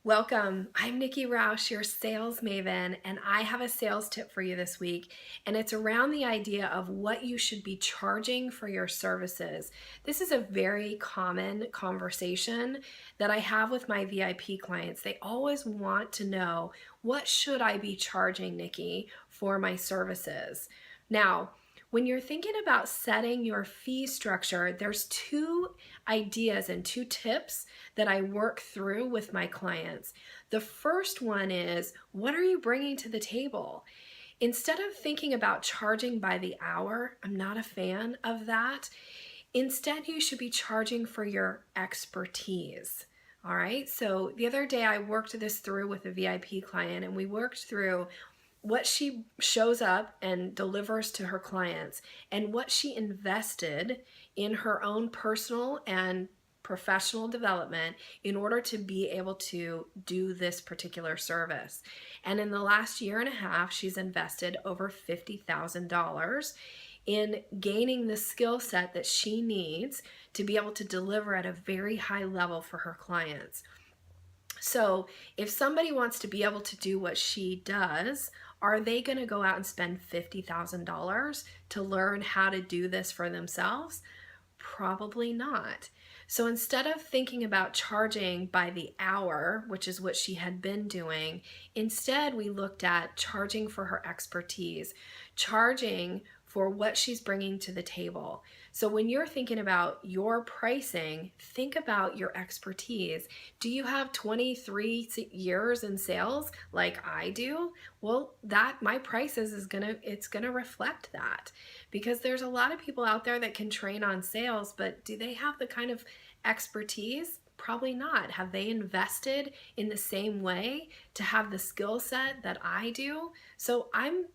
Welcome. I'm Nikki Roush, your sales maven, and I have a sales tip for you this week. And it's around the idea of what you should be charging for your services. This is a very common conversation that I have with my VIP clients. They always want to know, what should I be charging, Nikki, for my services? Now, when you're thinking about setting your fee structure, there's two ideas and two tips that I work through with my clients. The first one is, what are you bringing to the table? Instead of thinking about charging by the hour, I'm not a fan of that. Instead, you should be charging for your expertise. All right, so the other day I worked this through with a VIP client, and we worked through what she shows up and delivers to her clients and what she invested in her own personal and professional development in order to be able to do this particular service. And in the last year and a half, she's invested over $50,000 in gaining the skill set that she needs to be able to deliver at a very high level for her clients. So if somebody wants to be able to do what she does, are they going to go out and spend $50,000 to learn how to do this for themselves? Probably not. So instead of thinking about charging by the hour, which is what she had been doing, instead we looked at charging for her expertise, charging for what she's bringing to the table. So when you're thinking about your pricing, think about your expertise. Do you have 23 years in sales like I do? Well, my prices it's gonna reflect that, because there's a lot of people out there that can train on sales, but do they have the kind of expertise? Probably not. Have they invested in the same way to have the skill set that I do? So I'm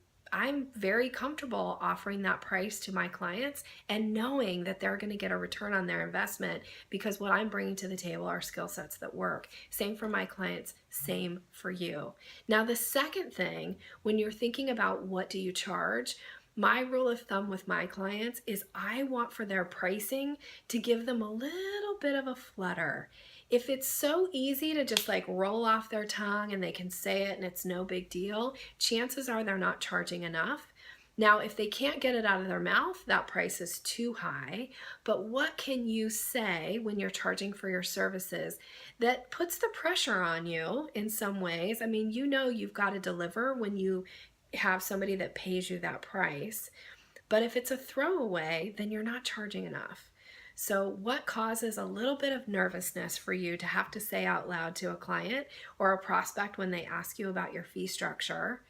very comfortable offering that price to my clients and knowing that they're going to get a return on their investment, because what I'm bringing to the table are skill sets that work. Same for my clients, same for you. Now, the second thing, when you're thinking about what do you charge, my rule of thumb with my clients is I want for their pricing to give them a little bit of a flutter. If it's so easy to just like roll off their tongue and they can say it and it's no big deal, chances are they're not charging enough. Now, if they can't get it out of their mouth, that price is too high. But what can you say when you're charging for your services that puts the pressure on you in some ways? I mean, you know you've got to deliver when you have somebody that pays you that price. But if it's a throwaway, then you're not charging enough. So what causes a little bit of nervousness for you to have to say out loud to a client or a prospect when they ask you about your fee structure?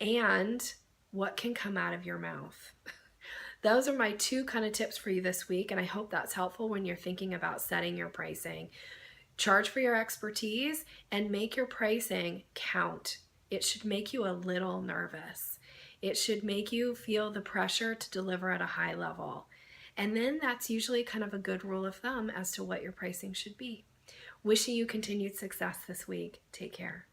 And what can come out of your mouth? Those are my two kind of tips for you this week, and I hope that's helpful when you're thinking about setting your pricing. Charge for your expertise and make your pricing count. It should make you a little nervous. It should make you feel the pressure to deliver at a high level. And then that's usually kind of a good rule of thumb as to what your pricing should be. Wishing you continued success this week. Take care.